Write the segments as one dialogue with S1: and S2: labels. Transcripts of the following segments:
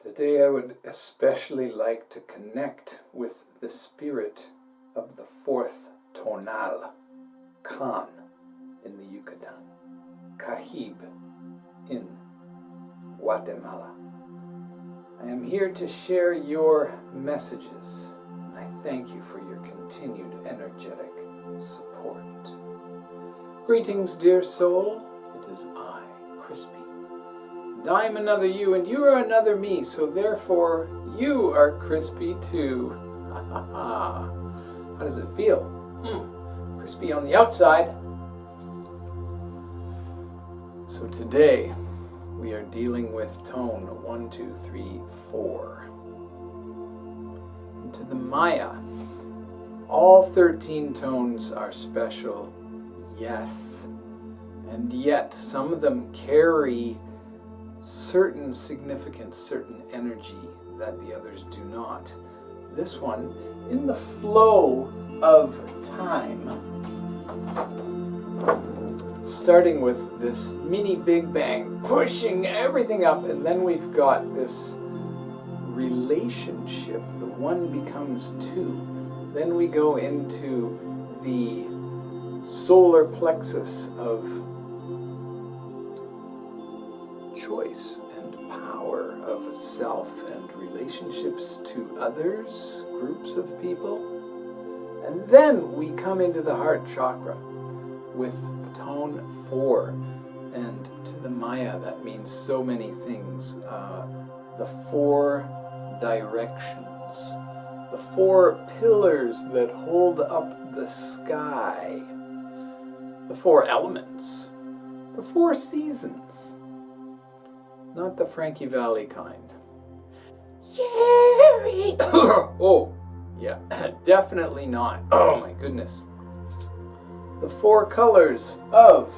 S1: Today I would especially like to connect with the spirit of the Fourth Tonal, Khan in the Yucatan, Cahib in Guatemala. I am here to share your messages, and I thank you for your continued energetic support. Greetings, dear soul. It is I, Crispy. And I'm another you, and you are another me, so therefore you are Crispy too. Ha ha ha. How does it feel? Crispy on the outside. So today we are dealing with tone 1, 2, 3, 4. And to the Maya, all 13 tones are special, yes. And yet some of them carry certain significance, certain energy that the others do not. This one, in the flow of time, starting with this mini Big Bang, pushing everything up, and then we've got this relationship. The one becomes two. Then we go into the solar plexus of choice and power of self and relationships to others, groups of people. And then we come into the heart chakra with tone 4. And to the Maya, that means so many things. The 4 directions, the 4 pillars that hold up the sky, the 4 elements, the 4 seasons. Not the Frankie Valli kind. Jerry! Oh, yeah, definitely not. Oh my goodness. The 4 colors of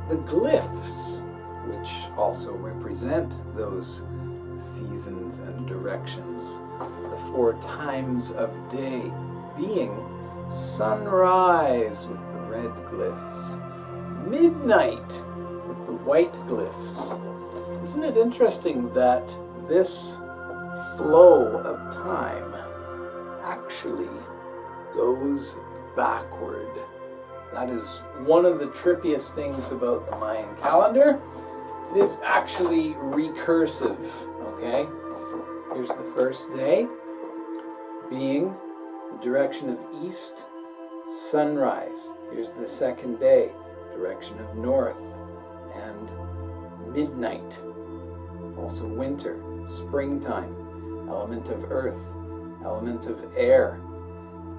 S1: the glyphs, which also represent those seasons and directions. The 4 times of day being sunrise with the red glyphs, midnight with the white glyphs. Isn't it interesting that this flow of time actually goes backward? That is one of the trippiest things about the Mayan calendar. It is actually recursive, okay? Here's the first day, being the direction of east, sunrise. Here's the second day, direction of north, and midnight. Also winter, springtime, element of earth, element of air,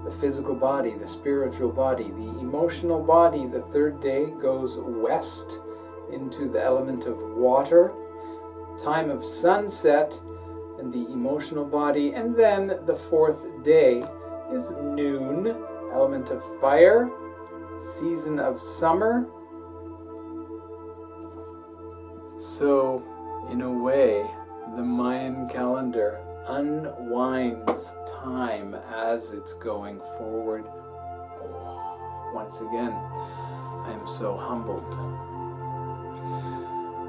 S1: the physical body, the spiritual body, the emotional body. The third day goes west into the element of water, time of sunset, and the emotional body. And then the 4th day is noon, element of fire, season of summer. So, in a way, the Mayan calendar unwinds time as it's going forward. Once again, I am so humbled.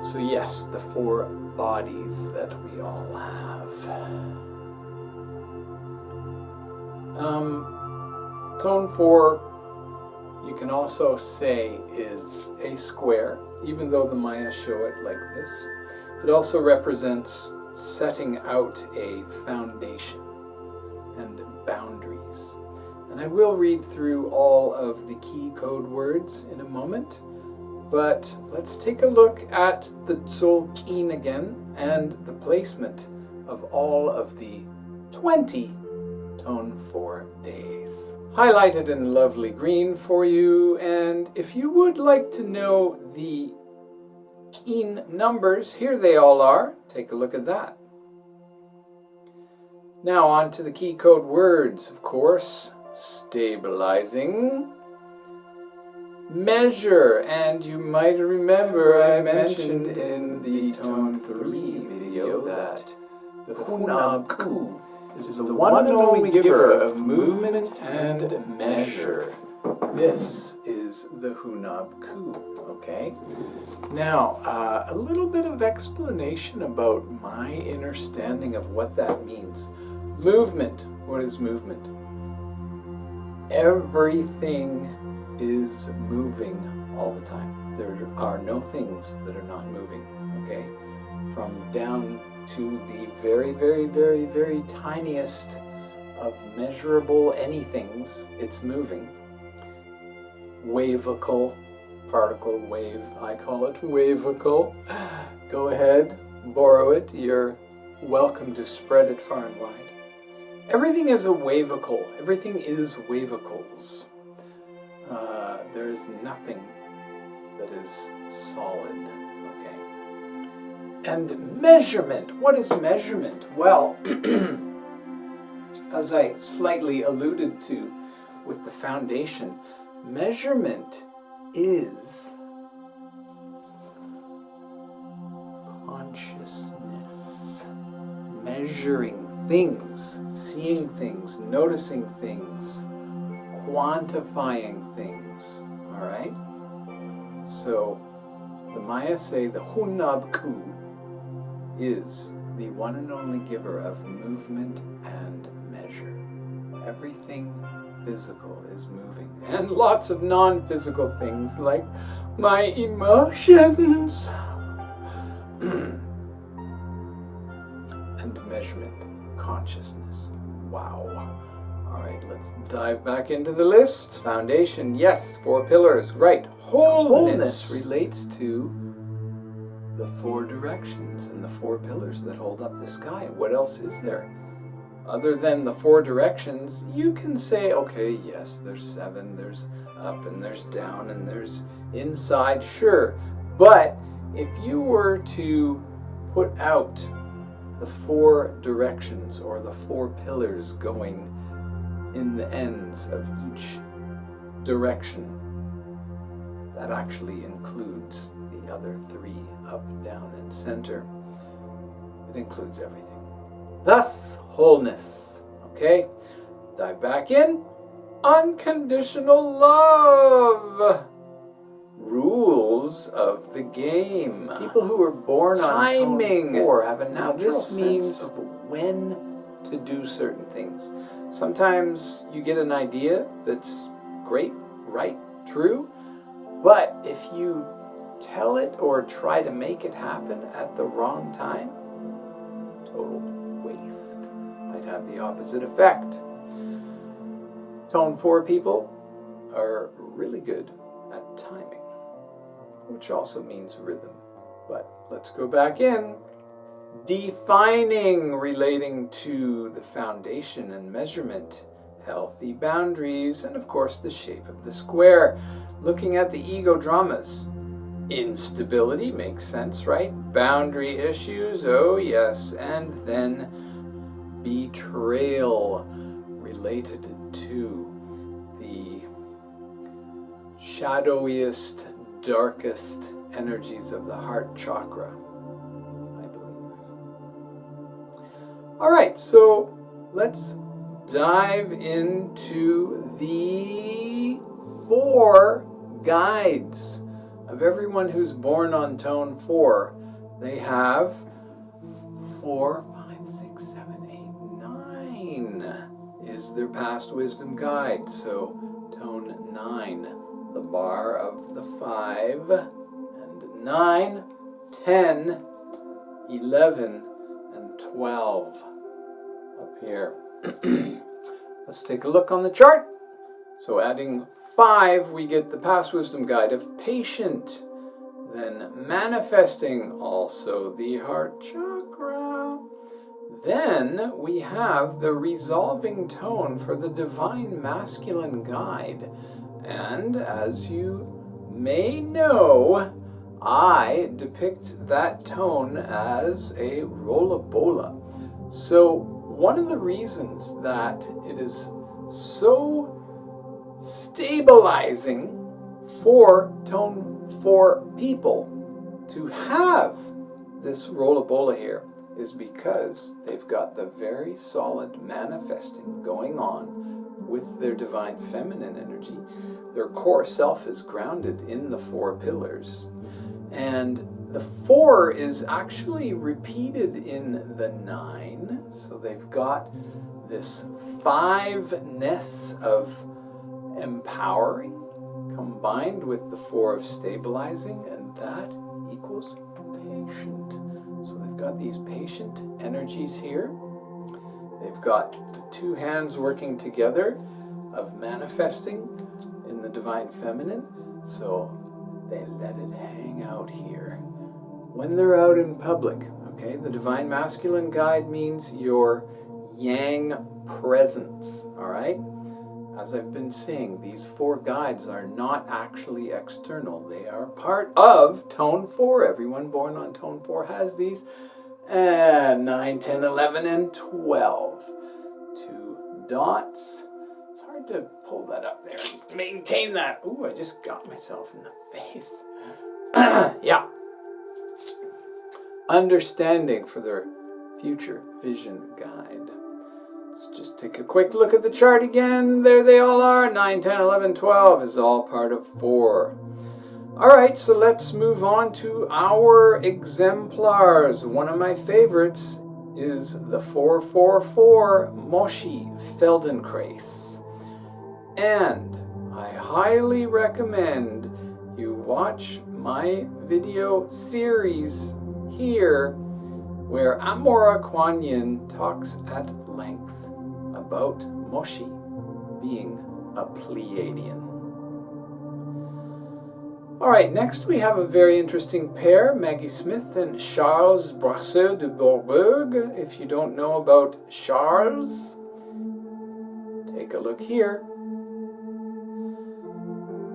S1: So yes, the 4 bodies that we all have. Tone 4, you can also say, is a square, even though the Maya show it like this. It also represents setting out a foundation and boundaries. And I will read through all of the key code words in a moment, but let's take a look at the Soul Keen again and the placement of all of the 20 Tone 4 days. Highlighted in lovely green for you, and if you would like to know the Keen numbers, here they all are. Take a look at that. Now on to the key code words, of course. Stabilizing, measure, and you might remember I mentioned in the Tone 3 video that the Hunab is the one and only giver of movement and measure. This is the Hunab Ku, okay? Now, a little bit of explanation about my understanding of what that means. Movement. What is movement? Everything is moving all the time. There are no things that are not moving, okay? From down to the very, very, very, very tiniest of measurable anythings, it's moving. Wavicle, particle, wave, I call it wavicle. Go ahead, borrow it. You're welcome to spread it far and wide. Everything is a wavicle. Everything is wavicles. There is nothing that is solid, okay? And measurement. What is measurement? Well, as I slightly alluded to with the foundation, measurement is consciousness. Measuring things, seeing things, noticing things, quantifying things, all right? So the Maya say the Hunab Ku is the one and only giver of movement and measure. Everything physical is moving, and lots of non-physical things like my emotions and measurement, consciousness. Wow. All right, let's dive back into the list. Foundation, yes, 4 pillars, right. Wholeness relates to the 4 directions and the 4 pillars that hold up the sky. What else is there? Other than the 4 directions, you can say, okay, yes, there's 7, there's up and there's down and there's inside, sure. But if you were to put out the 4 directions or the 4 pillars going in the ends of each direction, that actually includes the other 3, up, down, and center. It includes everything. Thus, wholeness. Okay? Dive back in. Unconditional love. Rules of the game. People who are born on tone 4 have a natural sense of when to do certain things. Sometimes you get an idea that's great, right, true, but if you tell it or try to make it happen at the wrong time, total waste. Might have the opposite effect. Tone 4 people are really good at timing, which also means rhythm. But let's go back in. Defining, relating to the foundation and measurement, healthy boundaries, and of course the shape of the square. Looking at the ego dramas. Instability makes sense, right? Boundary issues, oh yes. And then betrayal, related to the shadowiest, darkest energies of the heart chakra, I believe. All right, so let's dive into the 4 guides of everyone who's born on tone 4. They have 4, 5, 6, 7, 8, 9 is their past wisdom guide. So tone 9, the bar of the 5, and 9, 10, 11, and 12 up here. Let's take a look on the chart. So adding 5, we get the past wisdom guide of patient. Then manifesting, also the heart chakra. Then we have the resolving tone for the divine masculine guide. And as you may know, I depict that tone as a rollabola. So one of the reasons that it is so stabilizing for tone 4 people to have this rollabola here is because they've got the very solid manifesting going on with their divine feminine energy. Their core self is grounded in the 4 pillars. And the 4 is actually repeated in the 9. So they've got this 5-ness of empowering combined with the 4 of stabilizing, and that equals patient. So they've got these patient energies here. They've got the 2 hands working together of manifesting in the divine feminine. So they let it hang out here. When they're out in public, okay, the divine masculine guide means your yang presence, all right? As I've been saying, these 4 guides are not actually external. They are part of tone 4. Everyone born on tone 4 has these. And 9, 10, 11, and 12. 2 dots. It's hard to pull that up there and maintain that. Ooh, I just got myself in the face. Yeah. Understanding for their future vision guide. Let's just take a quick look at the chart again. There they all are. 9, 10, 11, 12 is all part of 4. All right, so let's move on to our exemplars. One of my favorites is the 444 Moshe Feldenkrais. And I highly recommend you watch my video series here where Amora Kwanyin talks at length about Moshe being a Pleiadian. All right, next we have a very interesting pair, Maggie Smith and Charles Brasseur de Bourbourg. If you don't know about Charles, take a look here.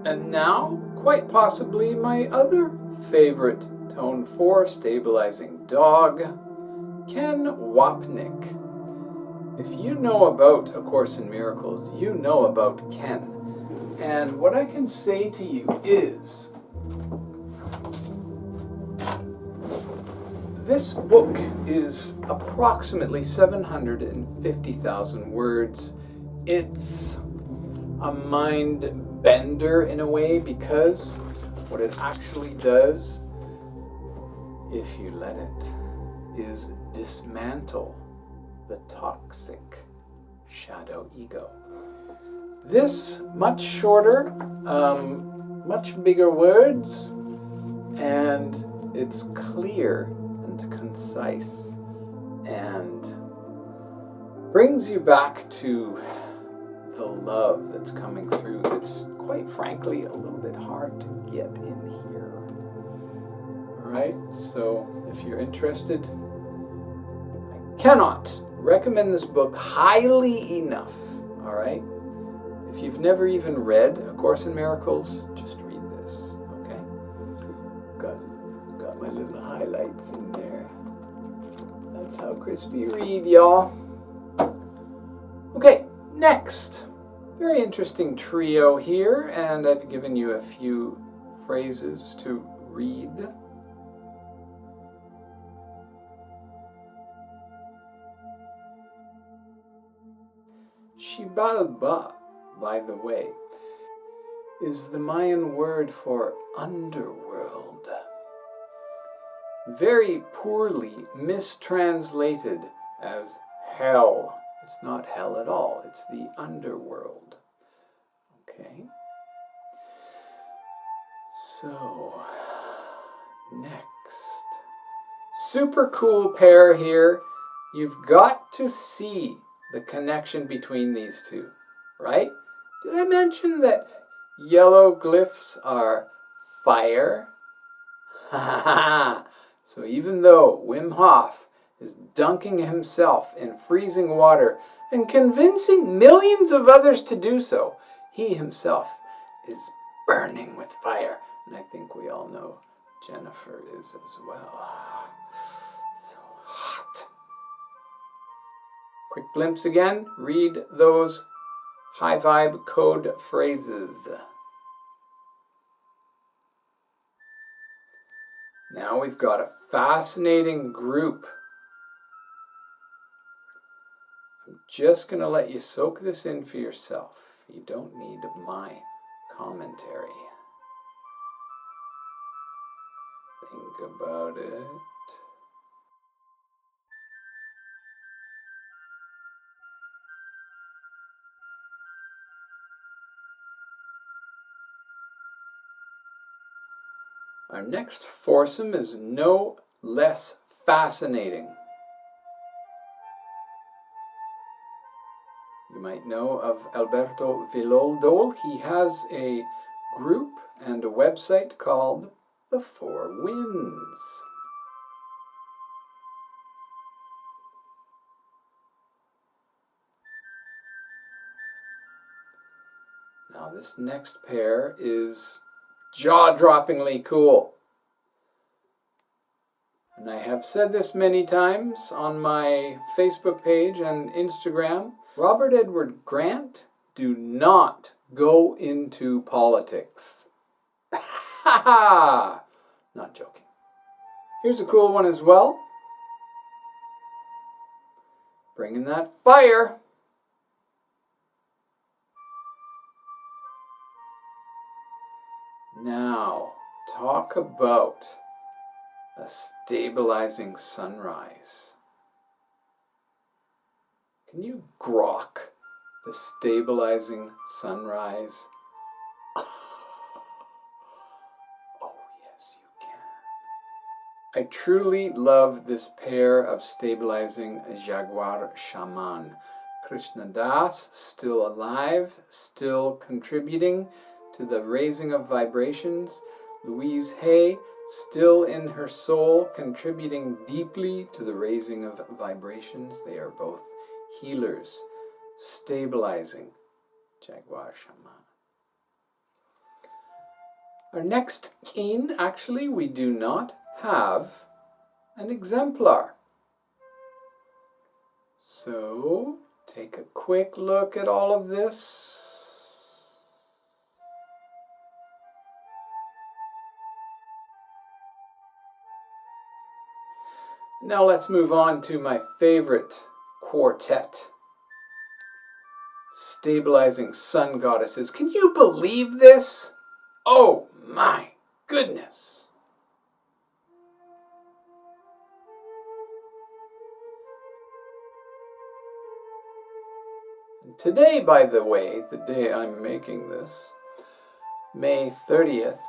S1: And now, quite possibly my other favorite tone 4 stabilizing dog, Ken Wapnick. If you know about A Course in Miracles, you know about Ken. And what I can say to you is, this book is approximately 750,000 words. It's a mind bender in a way, because what it actually does, if you let it, is dismantle the toxic shadow ego. This, much shorter, much bigger words, and it's clear and concise and brings you back to the love that's coming through. It's quite frankly a little bit hard to get in here. All right, so if you're interested, I cannot recommend this book highly enough. All right, if you've never even read A Course in Miracles, just read this. Okay, got my little highlights in there. That's how crispy read, y'all. Okay, next, very interesting trio here, and I've given you a few phrases to read. Xibalba, by the way, is the Mayan word for underworld. Very poorly mistranslated as hell. It's not hell at all, it's the underworld. Okay? So, next. Super cool pair here. You've got to see the connection between these two, right? Did I mention that yellow glyphs are fire? Ha ha ha! So even though Wim Hof is dunking himself in freezing water and convincing millions of others to do so, he himself is burning with fire. And I think we all know Jennifer is as well. So hot. Quick glimpse again. Read those high vibe code phrases. Now we've got a fascinating group I'm just going to let you soak this in for yourself. You don't need my commentary. Think about it. Our next foursome is no less fascinating. You might know of Alberto Villoldo. He has a group and a website called The Four Winds. Now this next pair is jaw-droppingly cool. And I have said this many times on my Facebook page and Instagram. Robert Edward Grant, do not go into politics. Ha ha! Not joking. Here's a cool one as well. Bringing that fire. Now, talk about a stabilizing sunrise. Can you grok the stabilizing sunrise? Oh, yes, you can. I truly love this pair of stabilizing Jaguar shaman. Krishna Das, still alive, still contributing to the raising of vibrations. Louise Hay, still in her soul, contributing deeply to the raising of vibrations. They are both healers, stabilizing Jaguar shaman. Our next kin, actually, we do not have an exemplar. So, take a quick look at all of this. Now let's move on to my favorite quartet. Stabilizing sun goddesses. Can you believe this? Oh my goodness. And today, by the way, the day I'm making this, May 30th,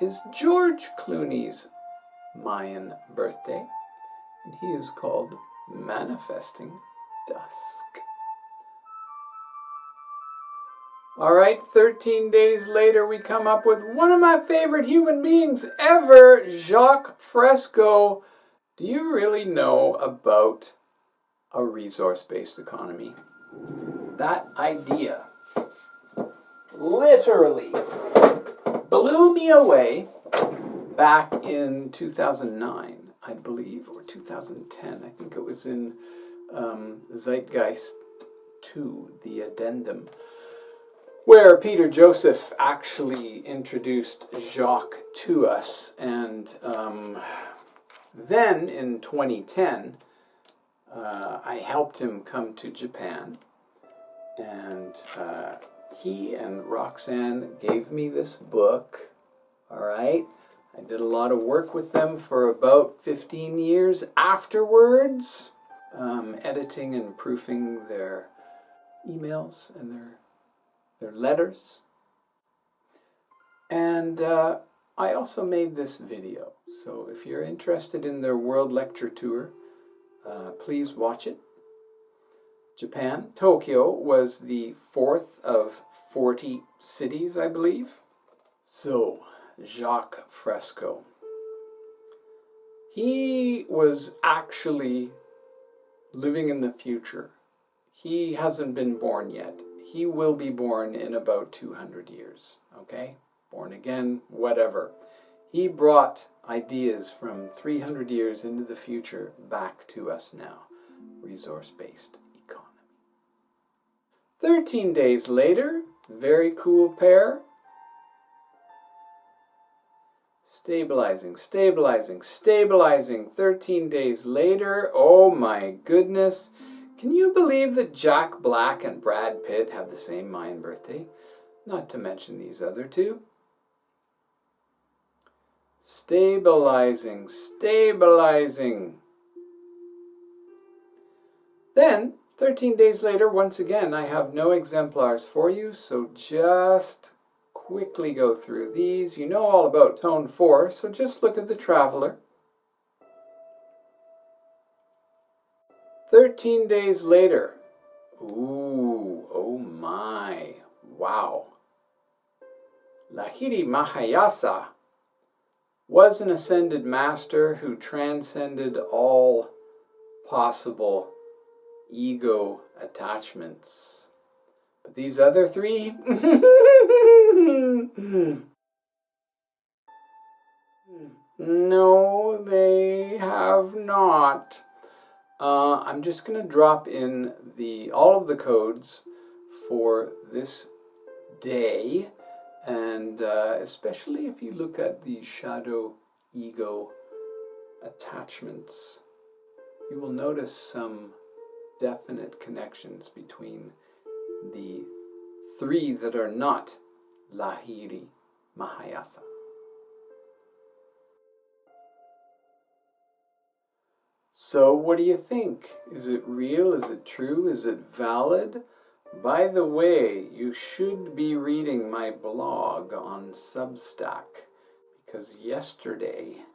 S1: is George Clooney's Mayan birthday. And he is called Manifesting Dusk. Alright, 13 days later we come up with one of my favorite human beings ever, Jacques Fresco. Do you really know about a resource-based economy? That idea literally blew me away back in 2009. I believe, or 2010. I think it was in Zeitgeist 2, the addendum, where Peter Joseph actually introduced Jacques to us. And then in 2010, I helped him come to Japan. And he and Roxanne gave me this book, all right? I did a lot of work with them for about 15 years afterwards, editing and proofing their emails and their letters. And I also made this video. So if you're interested in their world lecture tour, please watch it. Japan, Tokyo was the 4th of 40 cities, I believe. So, Jacques Fresco. He was actually living in the future. He hasn't been born yet. He will be born in about 200 years, okay? Born again, whatever. He brought ideas from 300 years into the future back to us now. Resource-based economy. 13 days later, very cool pair. Stabilizing, stabilizing, stabilizing. 13 days later, oh my goodness. Can you believe that Jack Black and Brad Pitt have the same Mayan birthday? Not to mention these other two. Stabilizing, stabilizing. Then, 13 days later, once again, I have no exemplars for you, so just quickly go through these. You know all about tone 4, so just look at the Traveler. 13 days later. Ooh, oh my, wow. Lahiri Mahayasa was an ascended master who transcended all possible ego attachments. But these other three, no, they have not. I'm just going to drop in all of the codes for this day, and especially if you look at the shadow ego attachments, you will notice some definite connections between the three that are not Lahiri Mahayasa. So what do you think? Is it real? Is it true? Is it valid? By the way, you should be reading my blog on Substack, because yesterday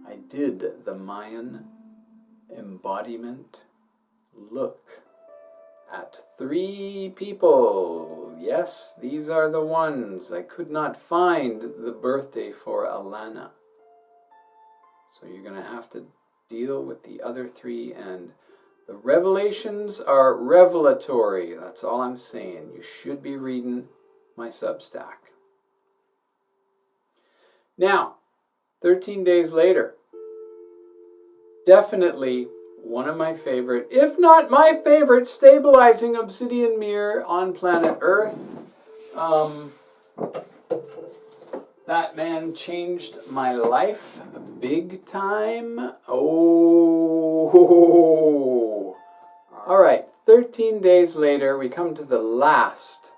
S1: I did the Mayan embodiment look at 3 people. Yes, these are the ones. I could not find the birthday for Alana. So you're going to have to deal with the other 3, and the revelations are revelatory. That's all I'm saying. You should be reading my Substack. Now, 13 days later, definitely one of my favorite, if not my favorite, stabilizing obsidian mirror on planet Earth. That man changed my life big time. Oh. All right, 13 days later, we come to the last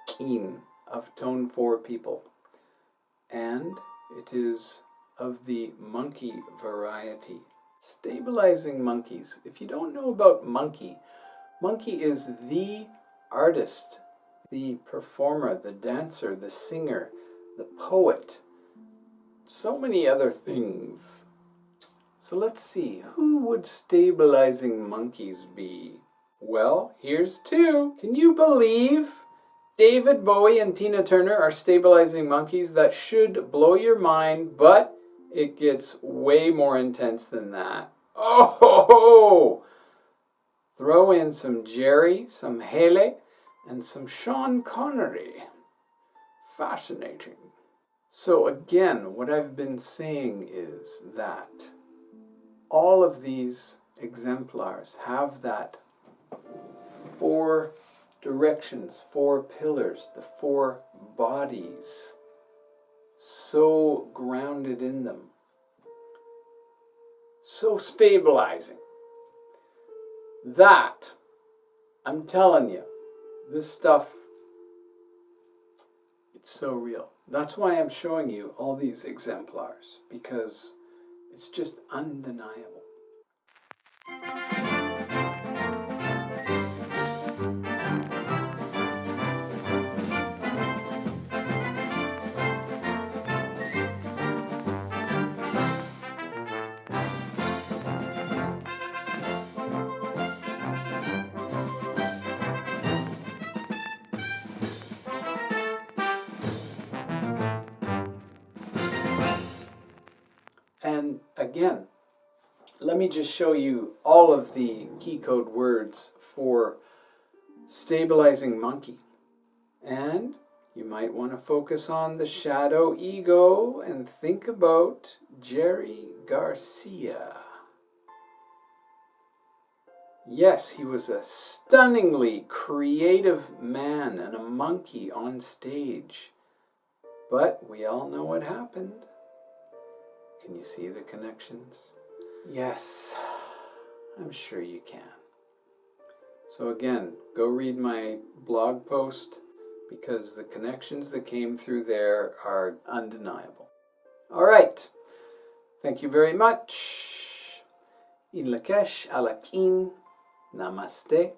S1: keen of tone 4 people. And it is of the monkey variety. Stabilizing monkeys. If you don't know about monkey is the artist, the performer, the dancer, the singer, the poet, so many other things. So let's see, who would stabilizing monkeys be? Well, here's 2. Can you believe David Bowie and Tina Turner are stabilizing monkeys? That should blow your mind, but it gets way more intense than that. Oh! Throw in some Jerry, some Haley, and some Sean Connery. Fascinating. So again, what I've been saying is that all of these exemplars have that 4 directions, 4 pillars, the 4 bodies, so grounded in them, so stabilizing, that, I'm telling you, this stuff, it's so real. That's why I'm showing you all these exemplars, because it's just undeniable. And again, let me just show you all of the key code words for stabilizing monkey. And you might want to focus on the shadow ego and think about Jerry Garcia. Yes, he was a stunningly creative man and a monkey on stage. But we all know what happened. Can you see the connections? Yes, I'm sure you can. So again, go read my blog post because the connections that came through there are undeniable. All right. Thank you very much. In Lak'esh, Alakin, Namaste.